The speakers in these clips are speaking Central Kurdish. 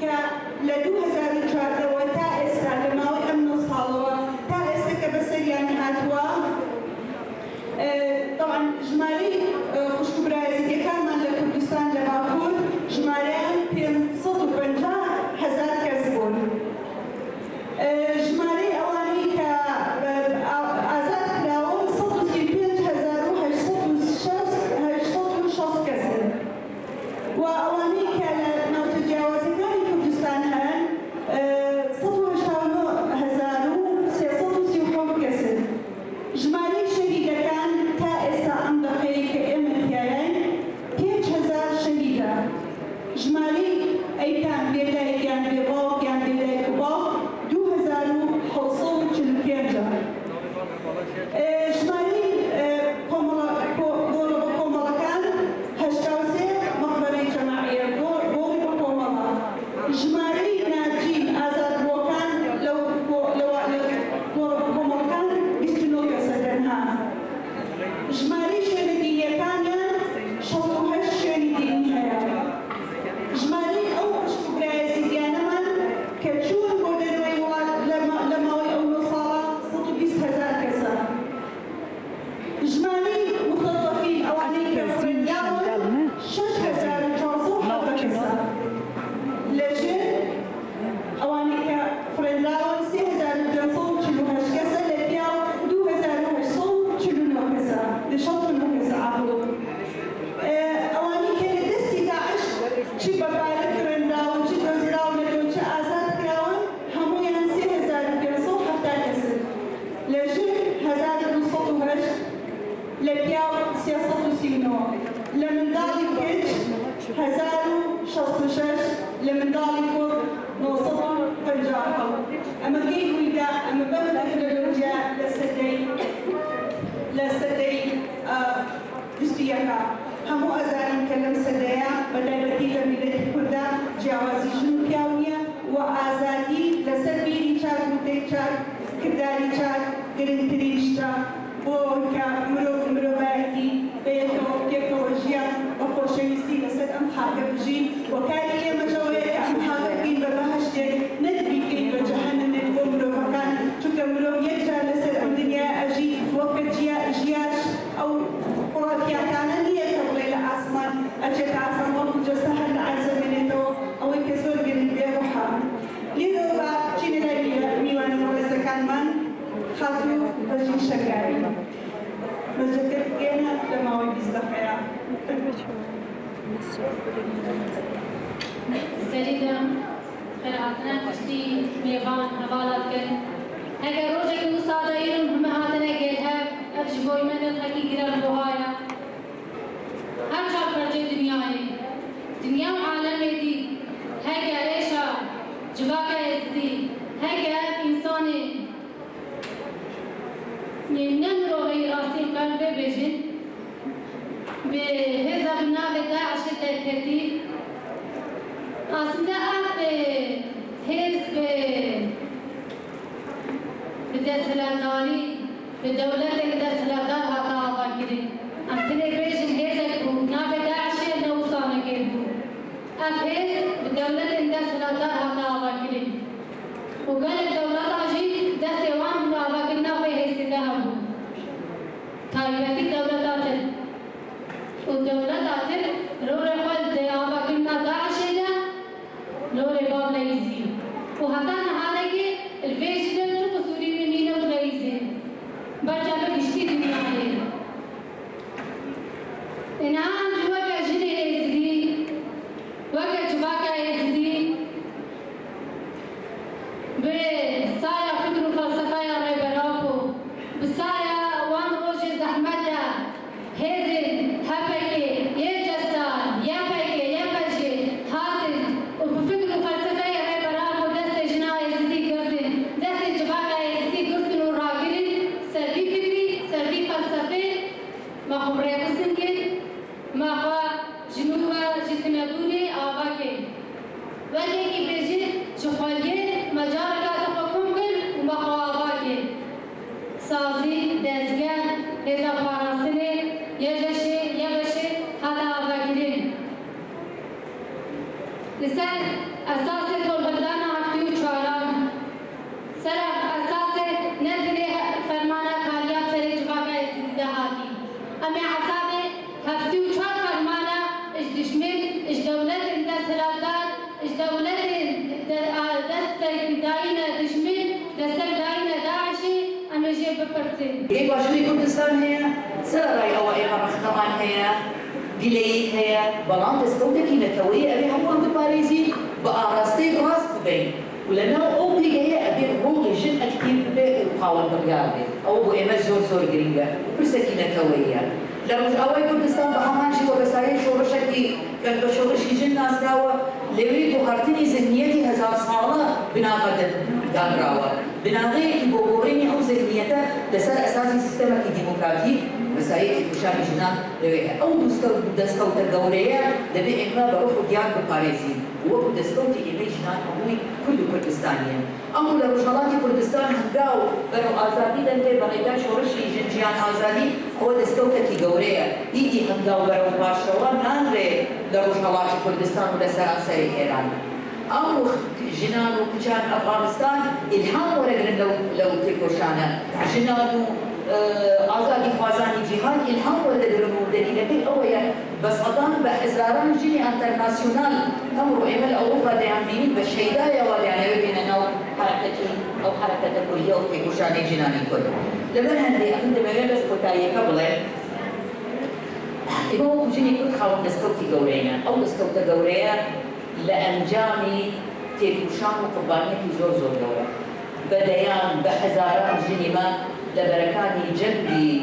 2014 وتائسة لماوي أمن صالوة تائسة كبسر يعني هاتوا طبعا جمالي خشكو برازي كان من لكردستان لباكور جماليان بين 150,000 كسبون جمالي أواني كأزاد كلاون 135,806 كسب وأواني كنوتجاوزي كان كردستان هان 120,330 كسب جمالي شهيدة كان تائسة أم دقيقة إمتيارين 5,000 شهيدة جمالي أيتام بيلاي كان بيباو كان بيلاي كباو 2,545 جمالي قوملا كان هشتاوسي مقبرة جماعية قوملا جمالي ناجين أزاد وكان لو قوملا كان بيستنوك سدنها جمالي شهيدية كان شطوها الشهيدين هيا جمالي أو برازي ديانا من كتشون بودن ويوال لما ويقولوا صارا 120,000 كسر جمالي مخططين أواني كفرين ياون 6,400 كسر لجن أواني كفرين ياون 6,200 كسر لبياو 2,800 كسر لشطنا كسر عفو أواني كانت دستي داعش شي ببارك كرن داون شي دوزراون لدون شي آزاد كراون همو يان 6,500 كسر لجن 1,200 لبياو 630 لمن دالي كيج 1,066 لمن دالي كور نوصلهم فنجاحهم أما كي ويدا أما بلد تكنولوجيا لسدي دستيكا همو أزارين كلم سدايا بدأتي لملة كردا جوازي شنو كاوية وآزادي لسبيري شار بوتي شار كرداري شار كرنتريشتا وكا مروباتي بيتو تكنولوجيا وخوشويستي لسد أم حاجة بجي وكالي مجوية أم حاجة كين ببهشتي ندبي كين بجهنم ندبو مروبكان شكا مروب يجا لسد أم دنيا أجي وقت جياش أو قراتيا كان هي كبلي لأسمان أجت عسمان وجسها العزة منتو أو كسور جنب بيروحها لذا بعد شيء نلاقيه ميوان مولزة كان من خاطو بجي شكاري مجدد كينا لما هو بيزدقيا سريدا قراءتنا كشتي ميغان حوالات كن اگر روزه که استادا ایرون همه هاتنه گلها افشبوی من الخکی گران بوهایا هر چار پرجه دنیا و عالم دی هکا ایشا جواکا ازدی هکا انسان نمرو غی راستین قلب بجن به هزا بناب داعش الترتیب aslında حزب بدسلطانی به دولت دسلطان هاتا آقا گیریم ام تنه بیشن حزب بود نا به داعش نوسانه گیر بود ام حزب به دولت دسلطان هاتا آقا گیریم و قال الدولت آجی دست وان بود آقا گرنا به حزب ده بود تایبتی دولت آتر و دولت آتر رو رخوال ده آقا گرنا داعش ده لوري باب ليزي وحتى نهارك الفيش ده تو سوري منين وليزي برجع بيشتي دنيا عليه إنعام جواك جري إزدي وقت جواك إزدي بسايا فكر فلسفة يا ري براكو بسايا وان روجي زحمتا هزن هبكي يجسان يبكي يبجي هاتن وبفكر فلسفة يا ري براكو دست جناي اساس کلبندانا هفتی و چهارم سر اساس ندری فرمانه کاریاب سر جوابه دهاتی اما حساب هفتی و چهار فرمانه اش دشمن اش دولت اندسرادار اش دولت دست داین دشمن دست داین داعشی اما جيب بپرسید ايه باشوری کردستان هیا سر رای او ایما رختمان هیا دیلی هیا بلان دستوتکی نتویی ابی همون بپاریزی با آراسته راست ببین ولنا او بيجي ابي روح جن اكتيف به وقاوم برقابه او بو ايما زور جرينجا برسكينه كويه لو اول كردستان بهمان شي وبسايل شورشكي كان بشورشي جن ناس راوا لوي بوهرتني ذهنيتي هزار صاله بنا قدر دامراوا بنا غير بوغوريني او ذهنيته لسر اساسي سيستمك ديمقراطي مسائل مشان جنان لوي او دستو تدوريه دبي اما بروح ديار بباريزي وقت دستوتي إيمي جنان أموي كل كردستانيا أمو لرجالاتي كردستان هنگاو برو آزادي دنده بغيدان شورشي جنجيان آزادي هو دستوتكي قوريا إيدي هنگاو برو باشروان نانري لرجالاتي كردستان ولسران سري إيران أمو جنان وكجان أفغانستان إلهام ورقرن لو تلكوشانا جنانو آزادی خوازانی جهان الهام ودرنو دلیلتی اویا بس قدام بحزاران جنی انترناسیونال امرو ایمل اوروبا دیامینی بشهیدایا ولیانه بیننا حرکتی او حرکت کلیه و تکوشانی جنانی کل لبن هندی اخند بگه بس کتایه کبله ایمو جنی کل خواه دستوتی گورینا او دستوت گوریا لانجامی تکوشان و قربانیتی زور گورا بدیان بحزاران جنی ما لبركاني جدي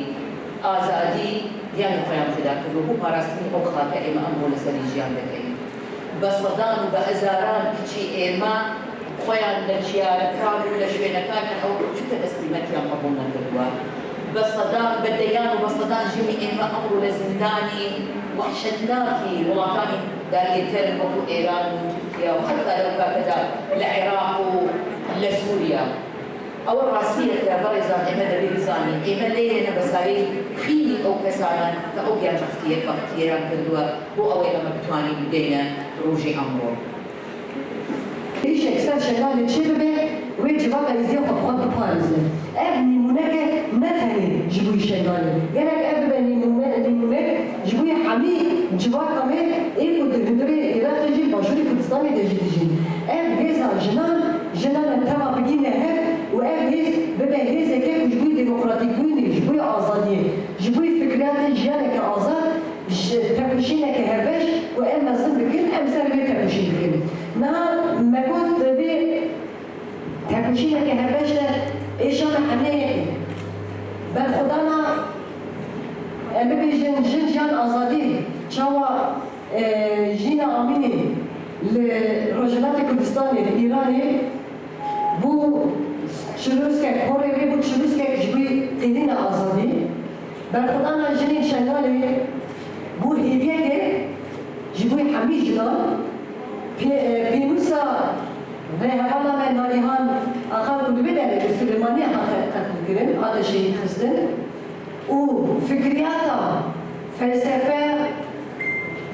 آزادي ديان خيام فدا كله هو باراستني أو خاطئ إما أمو لسري جيان دكي بس صدان وبأزاران كشي إما خيام للشيار كانوا لشوينا كان أو شو تسليمات يوم قبولنا كلوا بس صدان بديان وبس صدان جمي إما أمو لزنداني وحشتناكي وطاني داري ترن وكو إيران وتركيا وحتى لو كذا لعراق ولسوريا أول راسية كبرزان إما دبيرزاني إما لينا بساري خيني أو كسانا كأو جان تفكير كأختيران كدوا هو أول ما بتواني بدينا روجي أمور. إيش أكثر شغال شبابه ويجي بقى يزيد خطوات بارزة. أبني منك مثلي جبوي شغال. جالك أبني منك جبوي حمي جوا كمان إيه كنت بندري إذا تجي باشوري كردستاني تجي. أب جزء جنان تبع بدينا هاد وأجهز ببهجز كيف جبوي ديمقراطيين جبوي آزادية جبوي فكرات جيانك آزاد تبشينك هربش وأما صدق كل أمثال بتبشين كل ما كنت بي تبشينك هربش إيش أنا حنيك بل خدانا ببي جن آزادي شوا جينا آميني لرجلات كردستاني الإيراني بو شروسكك هوري بو شروسكك جبي قيدين آزادي برخدانا جنين شغالي بو هيفيك جبوي حمي جلال بينوسا وهذا من ناريهان آخر كل بدأ بالسليمانية قتل كريم هذا شيء خصن وفكرياتا فلسفة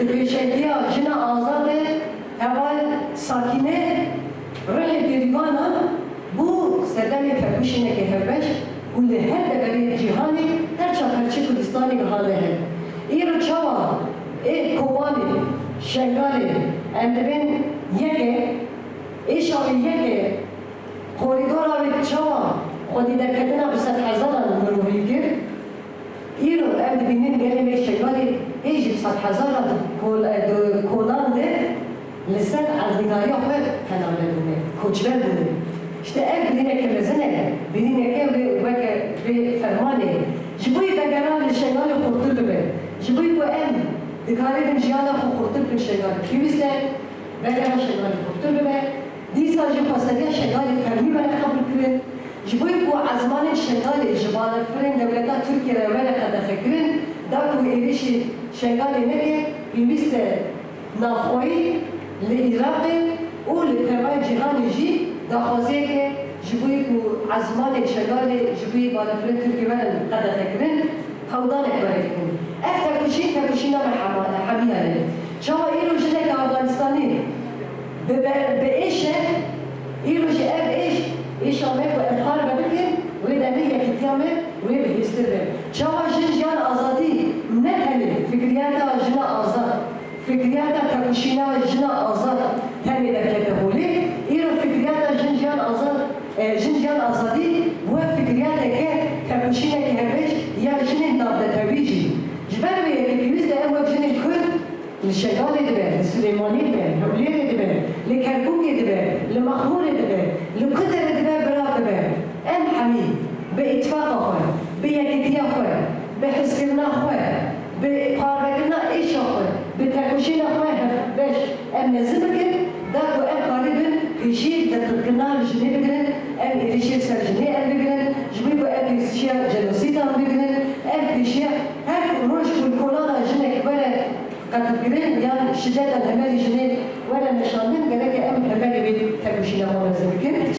بشكلها جنا آزاده هوال ساكنه روح ديريوانا بو سردمي فرمشينه كهربش واللي هذا بري جهاني هرشي كردستاني بهذا إيرو شوا إيه كوالي شغالي عندبين يكه إيش أو يكه كوريدورا بتشوا خدي دكتنا بسطح زلنا نروحيكر إيرو عندبين قالي شغالي إيش بسطح زلنا كولان ده لسان عالدقاري أخوة هنعملونه كوشبال بونه اشتاق بدينا كمزنة بدينا كم بفرمانه جبوي بقران الشغال خورتل به جبوي بقام دقاري من جيانا خورتل في الشغال كيوسلا بقران الشغال خورتل به ديسا جب قصدية شغال فرمي بنا قبل كرن جبوي بو عزمان الشغال جبال فرن دولتا تركيا ولا قد فكرن داكو إيريش شغال نكه كيوسلا نافوي لإراق ولتبع جهان جي دخوزيك جبوي كو عزمان شغال جبوي بالفرن تركيا ولا قد فكرن خودانك بريكن تكوشينا حميانه شو إيرو جنك أفغانستاني بإيش إيروج أب إيش عمك وأبخار ببكر ويدامية كتيامة ويبهستر شوا جنجان آزادي نتهني فكرياتا جنا آزاد فكرياتا كابوشينا جنا آزاد تاني دكتهولي إيرو فكرياتا جنجان آزاد جنجان آزادي وفكرياتا كابوشينا كهبش يا جنين دابدا تبيجي جبال بيوز ده أول جنين كرد للشغال دبر لسليماني دبر لولير دبر لكركوكي دبر لمخمور دبر لقدر دبر برا دبر أم حميد باتفاق أخوة بيكتيا أخوة بحسكرنا أخوة بقاربنا إيش أخوة بتكوشين أخوة باش أم نزبكن داكو أم قاربن كيشيل دتقنا الجنيه بقرن أم إريشيل سر جنيه أم بقرن جميكو أم إريشيل جنوسيتا أم بقرن أم بيشيل هاك روش والكولانا جنك ولا قد بقرن يعني شداد الهمالي جنيه ولا نشانين قالك أم همالي بيت تكوشين أخوة نزبكن